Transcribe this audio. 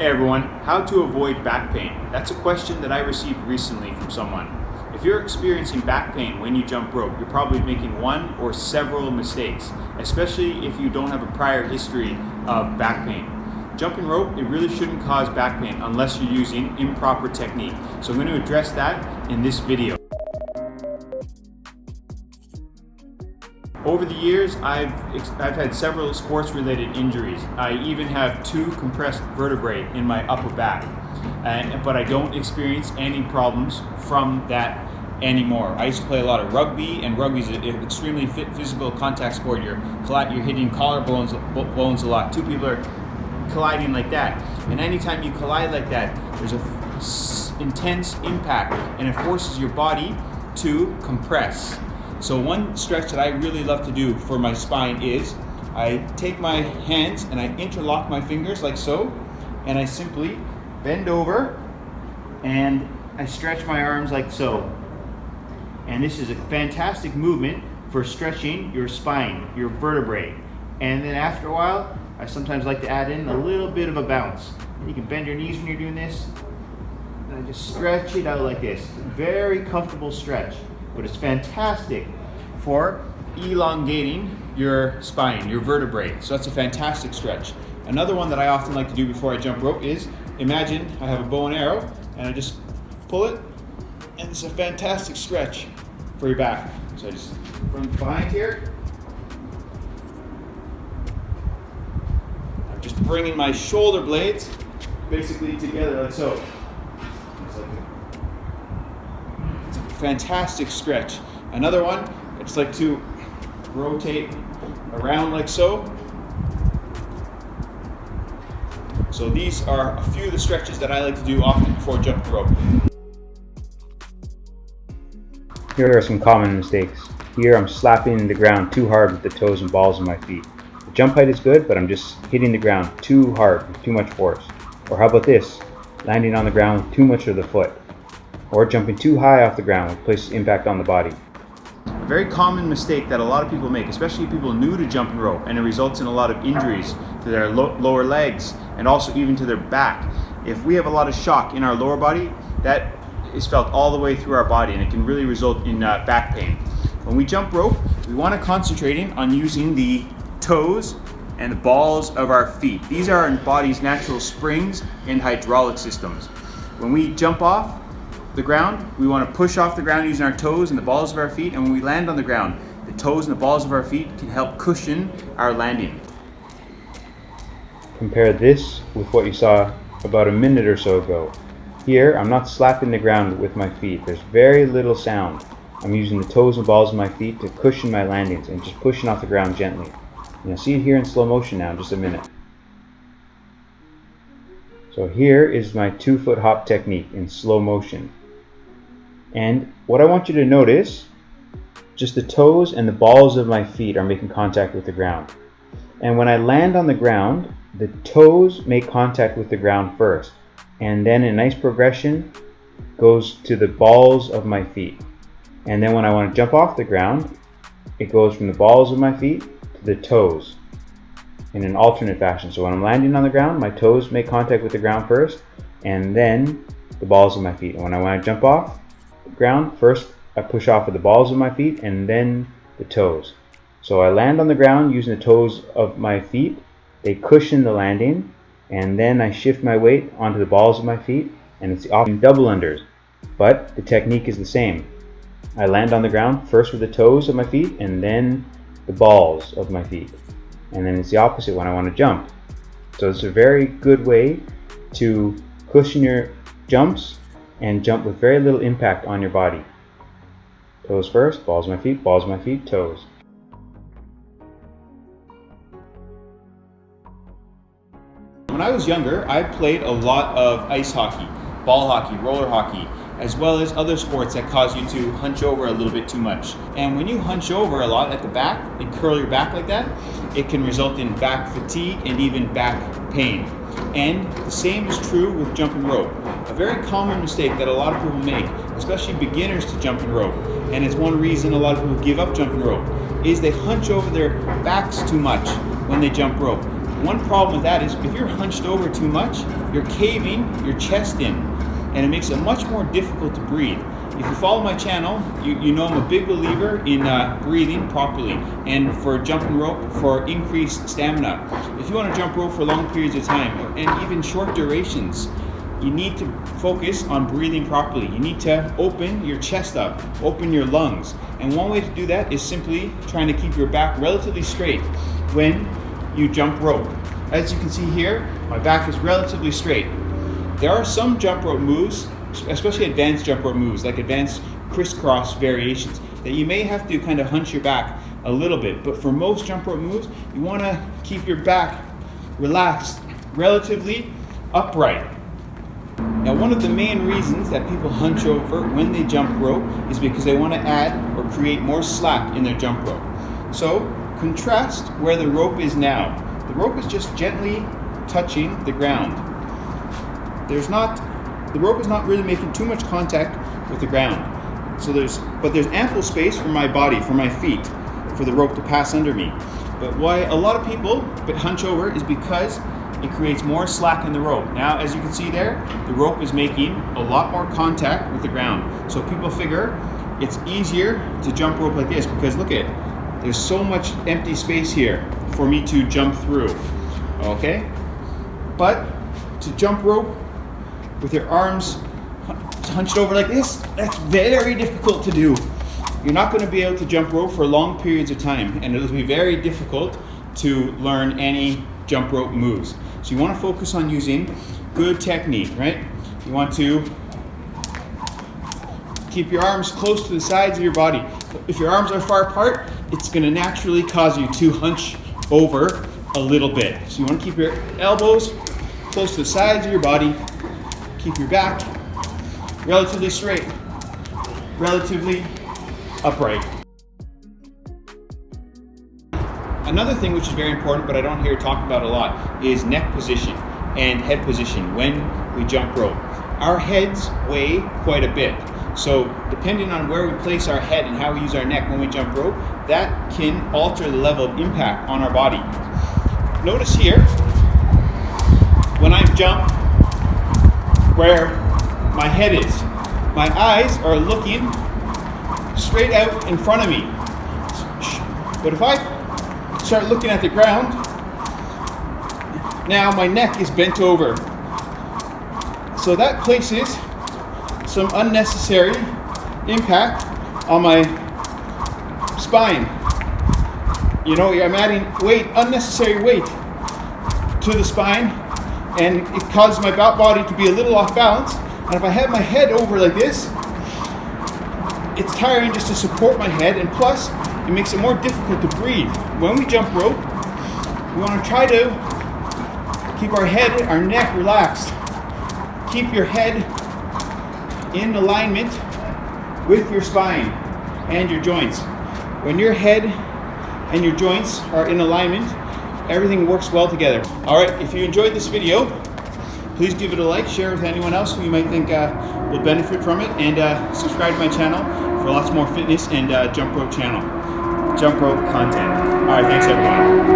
Hey everyone, how to avoid back pain? That's a question that I received recently from someone. If you're experiencing back pain when you jump rope, you're probably making one or several mistakes, especially if you don't have a prior history of back pain. Jumping rope, it really shouldn't cause back pain unless you're using improper technique. So I'm going to address that in this video. Over the years, I've had several sports-related injuries. I even have 2 compressed vertebrae in my upper back, but I don't experience any problems from that anymore. I used to play a lot of rugby, and rugby is an extremely physical contact sport. You're hitting collarbones a lot. 2 people are colliding like that, and anytime you collide like that, there's a intense impact, and it forces your body to compress. So one stretch that I really love to do for my spine is I take my hands and I interlock my fingers like so, and I simply bend over and I stretch my arms like so. And this is a fantastic movement for stretching your spine, your vertebrae. And then after a while, I sometimes like to add in a little bit of a bounce. You can bend your knees when you're doing this, and I just stretch it out like this. Very comfortable stretch. But it's fantastic for elongating your spine, your vertebrae. So that's a fantastic stretch. Another one that I often like to do before I jump rope is, imagine I have a bow and arrow and I just pull it, and it's a fantastic stretch for your back. So I just from behind here, I'm just bringing my shoulder blades basically together like so. Fantastic stretch. Another one, I just like to rotate around like so. So these are a few of the stretches that I like to do often before jumping rope. Here are some common mistakes. Here I'm slapping the ground too hard with the toes and balls of my feet. The jump height is good, but I'm just hitting the ground too hard with too much force. Or how about this? Landing on the ground with too much of the foot. Or jumping too high off the ground, which places impact on the body. A very common mistake that a lot of people make, especially people new to jumping rope, and it results in a lot of injuries to their lower legs and also even to their back. If we have a lot of shock in our lower body, that is felt all the way through our body, and it can really result in back pain. When we jump rope, we want to concentrate on using the toes and the balls of our feet. These are our body's natural springs and hydraulic systems. When we jump off the ground, we want to push off the ground using our toes and the balls of our feet, and when we land on the ground, the toes and the balls of our feet can help cushion our landing. Compare this with what you saw about a minute or so ago. Here, I'm not slapping the ground with my feet. There's very little sound. I'm using the toes and balls of my feet to cushion my landings and just pushing off the ground gently. You'll see it here in slow motion now in just a minute. So here is my 2-foot hop technique in slow motion. And what I want you to notice, just the toes and the balls of my feet are making contact with the ground. And when I land on the ground, the toes make contact with the ground first. And then in nice progression goes to the balls of my feet. And then when I want to jump off the ground, it goes from the balls of my feet to the toes in an alternate fashion. So when I'm landing on the ground, my toes make contact with the ground first, and then the balls of my feet. And when I want to jump off the ground, first I push off with the balls of my feet and then the toes. So I land on the ground using the toes of my feet. They cushion the landing, and then I shift my weight onto the balls of my feet, and it's often double unders, but the technique is the same. I land on the ground first with the toes of my feet and then the balls of my feet. And then it's the opposite when I want to jump. So it's a very good way to cushion your jumps and jump with very little impact on your body. Toes first, balls of my feet, toes. When I was younger, I played a lot of ice hockey, ball hockey, roller hockey, as well as other sports that cause you to hunch over a little bit too much. And when you hunch over a lot at the back and curl your back like that, it can result in back fatigue and even back pain. And the same is true with jumping rope. A very common mistake that a lot of people make, especially beginners to jumping rope, and it's one reason a lot of people give up jumping rope, is they hunch over their backs too much when they jump rope. One problem with that is if you're hunched over too much, you're caving your chest in, and it makes it much more difficult to breathe. If you follow my channel, you know I'm a big believer in breathing properly and for jumping rope for increased stamina. If you want to jump rope for long periods of time and even short durations, you need to focus on breathing properly. You need to open your chest up, open your lungs. And one way to do that is simply trying to keep your back relatively straight when you jump rope. As you can see here, my back is relatively straight. There are some jump rope moves, especially advanced jump rope moves, like advanced crisscross variations, that you may have to kind of hunch your back a little bit. But for most jump rope moves, you want to keep your back relaxed, relatively upright. Now, one of the main reasons that people hunch over when they jump rope is because they want to add or create more slack in their jump rope. So, contrast where the rope is now. The rope is just gently touching the ground. The rope is not really making too much contact with the ground. So there's ample space for my body, for my feet, for the rope to pass under me. But why a lot of people hunch over is because it creates more slack in the rope. Now, as you can see there, the rope is making a lot more contact with the ground. So people figure it's easier to jump rope like this because look at it, there's so much empty space here for me to jump through, okay? But to jump rope with your arms hunched over like this, that's very difficult to do. You're not going to be able to jump rope for long periods of time, and it'll be very difficult to learn any jump rope moves. So you want to focus on using good technique, right? You want to keep your arms close to the sides of your body. If your arms are far apart, it's going to naturally cause you to hunch over a little bit. So you want to keep your elbows close to the sides of your body. Keep your back relatively straight, relatively upright. Another thing which is very important, but I don't hear talked about a lot, is neck position and head position when we jump rope. Our heads weigh quite a bit. So depending on where we place our head and how we use our neck when we jump rope, that can alter the level of impact on our body. Notice here, when I jump, where my head is, my eyes are looking straight out in front of me. But if I start looking at the ground, now my neck is bent over. So that places some unnecessary impact on my spine. You know, I'm adding weight, unnecessary weight to the spine, and it causes my body to be a little off balance. And if I have my head over like this, it's tiring just to support my head, and plus it makes it more difficult to breathe. When we jump rope, we want to try to keep our head, our neck relaxed. Keep your head in alignment with your spine and your joints. When your head and your joints are in alignment, everything works well together. Alright, if you enjoyed this video, please give it a like, share it with anyone else who you might think will benefit from it, and subscribe to my channel for lots more fitness and jump rope content. Alright, thanks everyone.